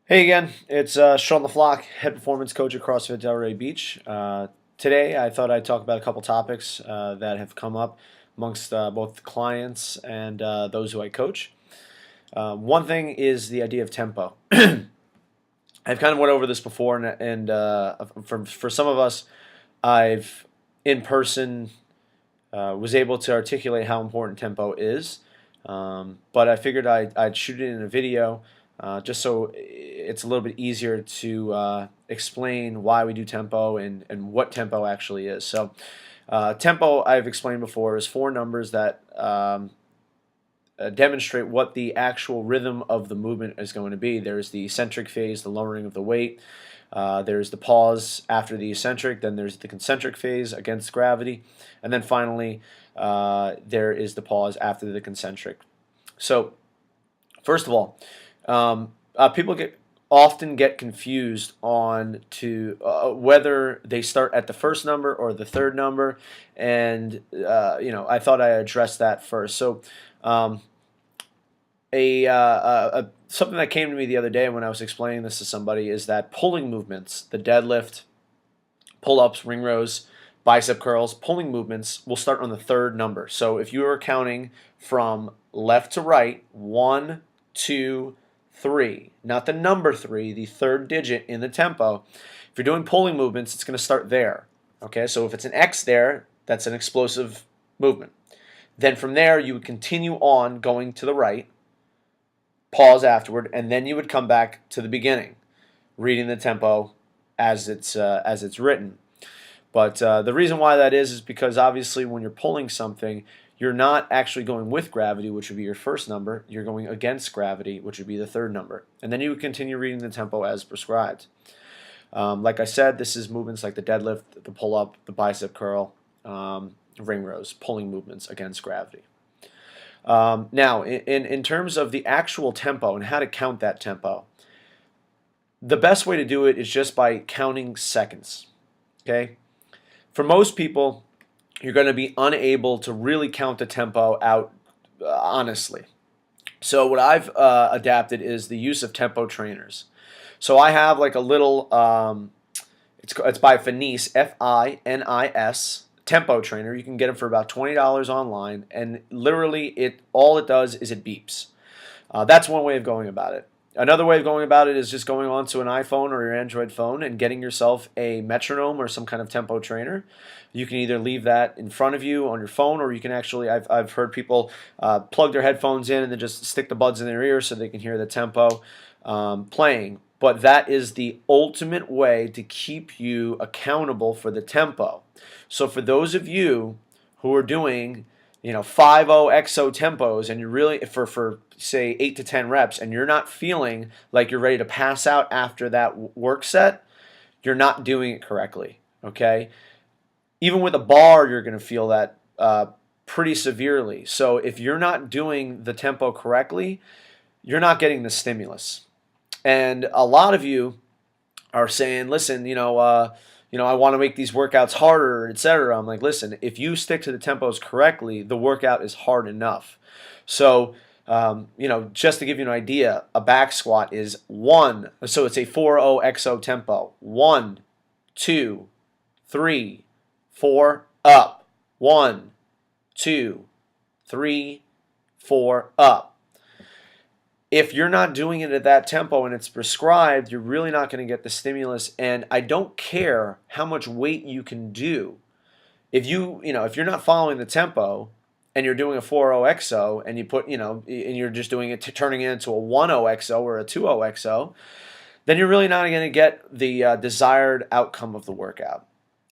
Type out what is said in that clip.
Hey again, it's Sean LaFlock, head performance coach at CrossFit Delray Beach. Today, I thought I'd talk about a couple topics that have come up amongst both clients and those who I coach. One thing is the idea of tempo. I've kind of went over this before, and for some of us, I've in person was able to articulate how important tempo is. But I figured I'd shoot it in a video just so it's a little bit easier to explain why we do tempo and what tempo actually is. So, tempo, I've explained before, is four numbers that demonstrate what the actual rhythm of the movement is going to be. There's the eccentric phase, the lowering of the weight. There's the pause after the eccentric. Then there's the concentric phase against gravity. And then finally, there is the pause after the concentric. So, first of all, people often get confused on whether they start at the first number or the third number, and I thought I addressed that first. So, something that came to me the other day when I was explaining this to somebody is that pulling movements, the deadlift, pull-ups, ring rows, bicep curls, pulling movements will start on the third number. So if you are counting from left to right, 1, 2, 3, not the number 3, the third digit in the tempo. If you're doing pulling movements, it's going to start there. Okay, so if it's an X there, that's an explosive movement. Then from there, you would continue on going to the right, pause afterward, and then you would come back to the beginning, reading the tempo as it's written. But the reason why that is because obviously when you're pulling something, you're not actually going with gravity, which would be your first number. You're going against gravity, which would be the third number. And then you would continue reading the tempo as prescribed. Like I said, this is movements like the deadlift, the pull-up, the bicep curl, ring rows, pulling movements against gravity. Now, in terms of the actual tempo and how to count that tempo, the best way to do it is just by counting seconds. Okay? For most people, you're going to be unable to really count the tempo out honestly. So what I've adapted is the use of tempo trainers. So I have like a little, it's by Finis, Finis, tempo trainer. You can get them for about $20 online, and literally all it does is it beeps. That's one way of going about it. Another way of going about it is just going onto an iPhone or your Android phone and getting yourself a metronome or some kind of tempo trainer. You can either leave that in front of you on your phone, or you can actually, I've heard people plug their headphones in and then just stick the buds in their ears so they can hear the tempo playing. But that is the ultimate way to keep you accountable for the tempo. So for those of you who are doing 5-0 XO tempos, and you're really for say 8 to 10 reps, and you're not feeling like you're ready to pass out after that work set, you're not doing it correctly. Okay, even with a bar, you're going to feel that pretty severely. So if you're not doing the tempo correctly, you're not getting the stimulus. And a lot of you are saying, listen, I want to make these workouts harder, etc. I'm like, listen, if you stick to the tempos correctly, the workout is hard enough. So, just to give you an idea, a back squat is 1. So it's a 4-0 XO tempo. 1, 2, 3, 4, up. 1, 2, 3, 4, up. If you're not doing it at that tempo and it's prescribed, you're really not going to get the stimulus. And I don't care how much weight you can do. If if you're not following the tempo and you're doing a 4-0 XO and you put, and you're just doing it turning it into a 1-0 XO or a 2-0 XO, then you're really not going to get the desired outcome of the workout.